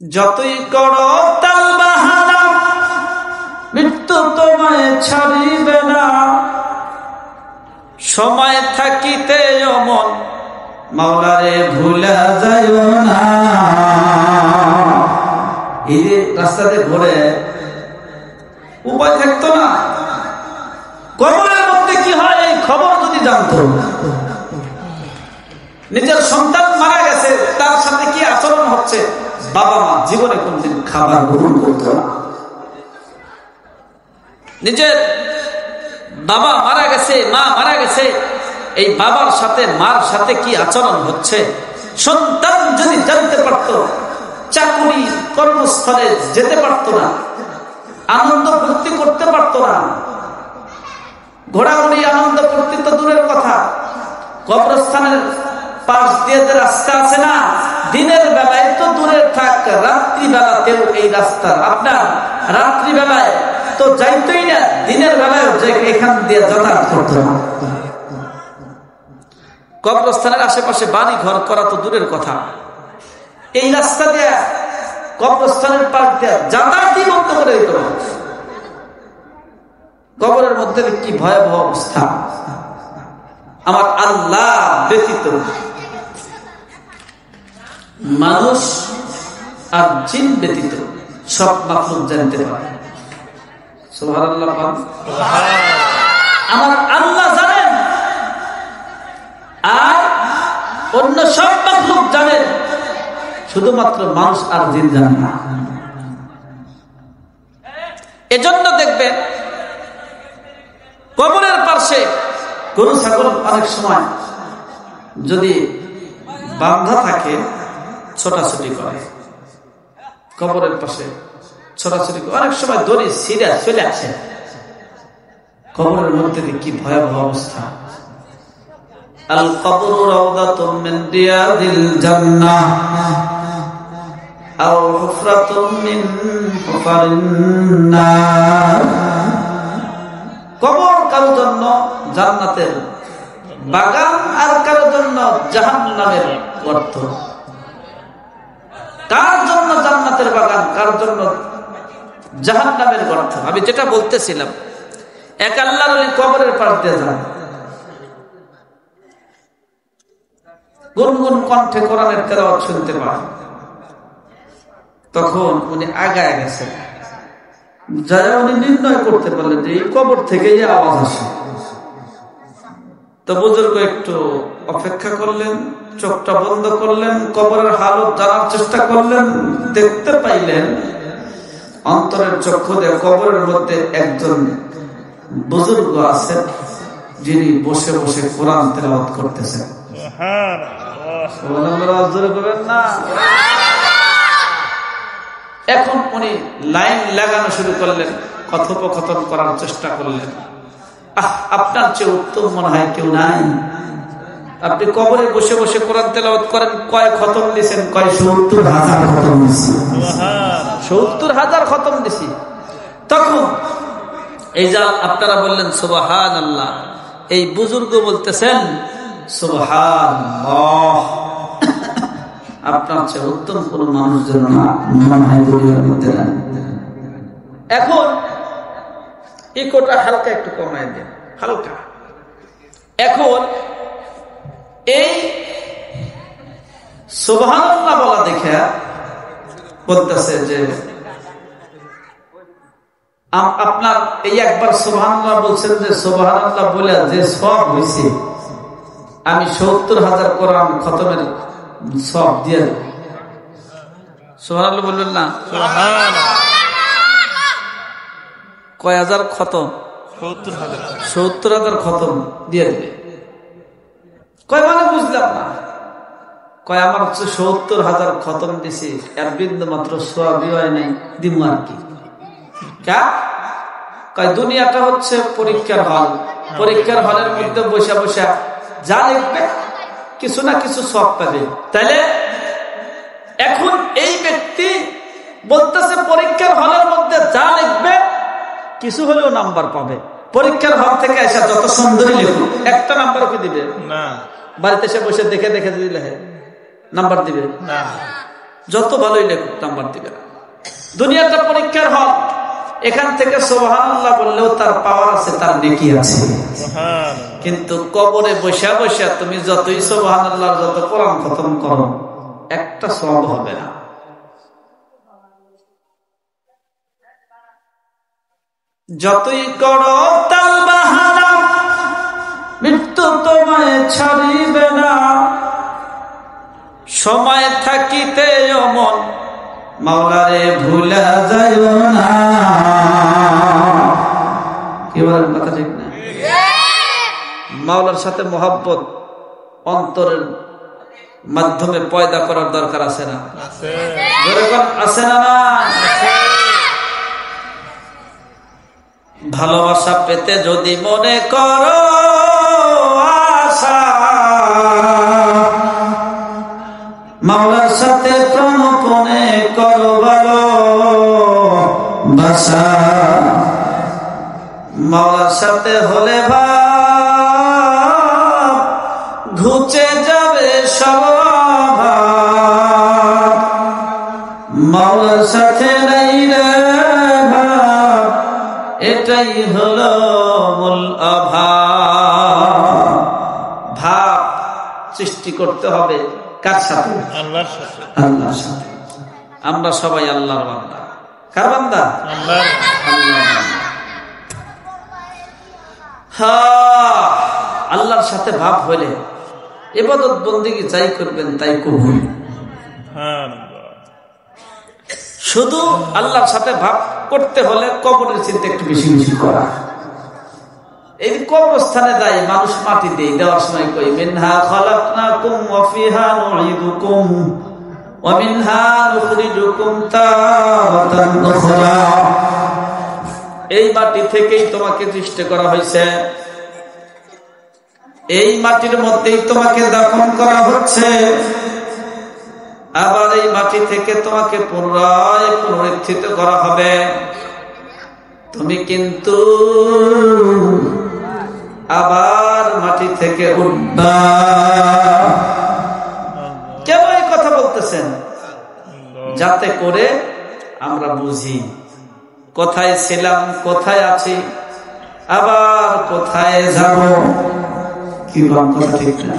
যতই করো তাল বাহানা মৃত্যু তোমায় ছাড়িবে না, সময় থাকিতে অমন মাওলারে ভুলা যাইও না। এই যে রাস্তাতে ঘুরে উপায় থাকতো না, কবরের মধ্যে কি হয় এই খবর যদি জানতো, নিজের সন্তান মারা গেছে তার সাথে কি আচরণ হচ্ছে, বাবা মা জীবনে কোনদিন খাবার গ্রহণ করতো না। নিজের বাবা মারা গেছে, মা মারা গেছে, এই বাবার সাথে মার সাথে কি আচরণ হচ্ছে সন্তান যদি জানতে পারতো, চাকুরি কর্মস্থলে যেতে পারতো না, আনন্দ ফুর্তি করতে পারতো না, ঘোরাঘুরি আনন্দ ফুর্তি তো দূরের কথা, কবরস্থানের পাশ দিয়ে যে রাস্তা আছে না, দিনের বেলায় তো দূরের থাক, রাত্রি বেলাতেও এই রাস্তা আপনার রাত্রি বেলায় তো যাইতই না, দিনের বেলায় এখান দিয়ে যাতায়াত করতো না। কবরস্থানের আশেপাশে বাড়ি ঘর করা তো দূরের কথা, এই রাস্তা দিয়ে কবরস্থানের পাশ দিয়ে যাতায়াতই বন্ধ করে দিত। কবরের মধ্যে কি ভয়াবহ অবস্থা! আমার আল্লাহ ব্যতীত মানুষ আর জিন ব্যতীত সব মাখলুক জানতে পারে। সুবহানাল্লাহ। আমার আল্লাহ জানেন আর অন্য সব মাখলুক জানেন, শুধুমাত্র মানুষ আর জিন জানে না। এজন্য দেখবেন কবরের পাশে গরু ছাগল অনেক সময় যদি বাঁধা থাকে ছোটাছুটি করে, কবরের পাশে ছোটাছুটি করে, অনেক সময় দড়ি ছিঁড়ে চলে আসে। কবরের মধ্যে কি ভয়াবহ অবস্থা! আল কবরু রাউদাতুম মিন রিয়াদিল জান্নাহ আও হুফরাতুম মিন হুফারিন নার। কবর কারোর জন্য জান্নাতের বাগান আর কারোর জন্য জাহান্নামের গর্ত। কার জন্য জান্নাতের বাগান, কার জন্য জাহান্নামের গর্ত। আমি যেটা বলতেছিলাম, এক আল্লাহর ওলি কবরের পাশ দিয়ে যান, গুনগুন কণ্ঠে কোরআনের তেলাওয়াত শুনতে পান। তখন উনি আগায় গেছেন, যারা উনি নির্ণয় করতে পারলেন যে এই কবর থেকে এই আওয়াজ আসে। তো বুজুর্গ একটু অপেক্ষা করলেন, চোখটা বন্ধ করলেন, কবরের হালত জানার চেষ্টা করলেন, দেখতে পাইলেন অন্তরের চক্ষু দিয়ে কবরের মধ্যে একজন বুজুর্গ আছেন, যিনি বসে বসে কোরআন তেলাওয়াত করতেছেন। এখন উনি লাইন লাগানো শুরু করলেন, কথোপকথন করার চেষ্টা করলেন। আপনার চেয়ে উত্তম মনে হয় কেউ নাই। আপনি কবরে বসে বসে কোরআন তেলাওয়াত করেন, কয় খতম দিয়েছেন? কয় ৭০,০০০ খতম দিয়েছি। ৭০,০০০ খতম দিছি। তখন এই যা আপনারা বললেন সুবহানাল্লাহ, এই বুজুর্গ বলতেছেন সুবহানাল্লাহ, আপনার চেয়ে উত্তম কোন মানুষ যেন না মনে হয় দুনিয়ার মধ্যে নাই। এখন ইকোটা হালকা একটু কমায় দেন, হালকা। এখন এই সুবহানাল্লাহ বলা দেখে বলতেছে যে আপনার এই একবার সুবহানাল্লাহ বলছেন, যে সুবহানাল্লাহ বলে যে সব হয়েছে আমি ৭০,০০০ কোরআন খতমের সব দিয়ে দেব। সুবহানাল্লাহ বলবেন না? কয় হাজার খতম? ৭০,০০০ খতম দিয়ে দেবে। কয় মানে বুঝলাম না। কয় আমার হচ্ছে ৭০,০০০ খতম দিছি, এর বিন্দু মাত্র সওয়াবই হয় নাই, দিব আর কি। কয় দুনিয়াটা হচ্ছে পরীক্ষার হল, পরীক্ষার হলের মধ্যে বসে বসে যা লিখবে কিছু না কিছু সব পাবে। তাইলে এখন এই ব্যক্তি বলতেছে পরীক্ষার হলের মধ্যে যা লিখবে কিছু হলেও নাম্বার পাবে। পরীক্ষার হল থেকে এসে যত সুন্দরী লিখুক একটা নাম্বার কি দিবে না? বাড়িতে এসে বসে দেখে দেখে দিলে নাম্বার দিবে না। যত ভালোই লেখক নাম্বার দিবে না। দুনিয়াটা পরীক্ষার হল, এখান থেকে সুবহানাল্লাহ বললেও তার পাওয়ার আছে, তার নেকি আছে। কিন্তু কবরে বসে বসে তুমি যতই সুবহানাল্লাহ যত কোরআন খতম করো, একটা সওয়াব হবে না। যতই করো তাল বাহানা, মৃত্যু তোমায় ছাড়িবে না। সময় থাকিতে অমন মাওলারে ভুলা যাইও না। কি বলেন, কথা ঠিক না? মাওলার সাথে মহব্বত অন্তরের মাধ্যমে পয়দা করার দরকার আছে না? আছে না? না, ভালোবাসা পেতে যদি মনে করো আশা, মাওলার সাথে প্রাণপণে করো ভালোবাসা। মাওলার সাথে হলে ভাব ঘুচে যাবে সব ভাব, মাওলার সাথে নাই রে ভাব, এটাই হলো মূল অভাব। ভাব সৃষ্টি করতে হবে কার সাথে? আল্লাহর সাথে। আল্লাহর সাথে। আমরা সবাই আল্লাহর বান্দা। কার বান্দা? আল্লাহর। হ্যাঁ, আল্লাহর সাথে ভাব হলে ইবাদত বন্দেগী যাই করবেন তাই কবুল। শুধু আল্লাহর সাথে ভাব করতে হলে কবরের চিন্তা একটু বেশি বেশি করা। এই কবরস্থানে যায় মানুষ মাটি দেয়, দেওয়ার সময় কই মিনহা খালাকনাকুম ওয়া ফিহা নুঈদুকুম ওয়া মিনহা নুখরিজুকুম তারাতান উখরা। এই মাটি থেকেই তোমাকে সৃষ্টি করা হয়েছে, এই মাটির মধ্যেই তোমাকে দাফন করা হচ্ছে, আবার এই মাটি থেকে তোমাকে পুনরায় পুনরুত্থিত করা হবে। তুমি কিন্তু আবার মাটি থেকে উঠবা। কেন এই কথা বলতেছেন? যাতে করে আমরা বুঝি কোথায় ছিলাম, কোথায় আছি, আবার কোথায় যাব। কি বলেন, কথা ঠিক না?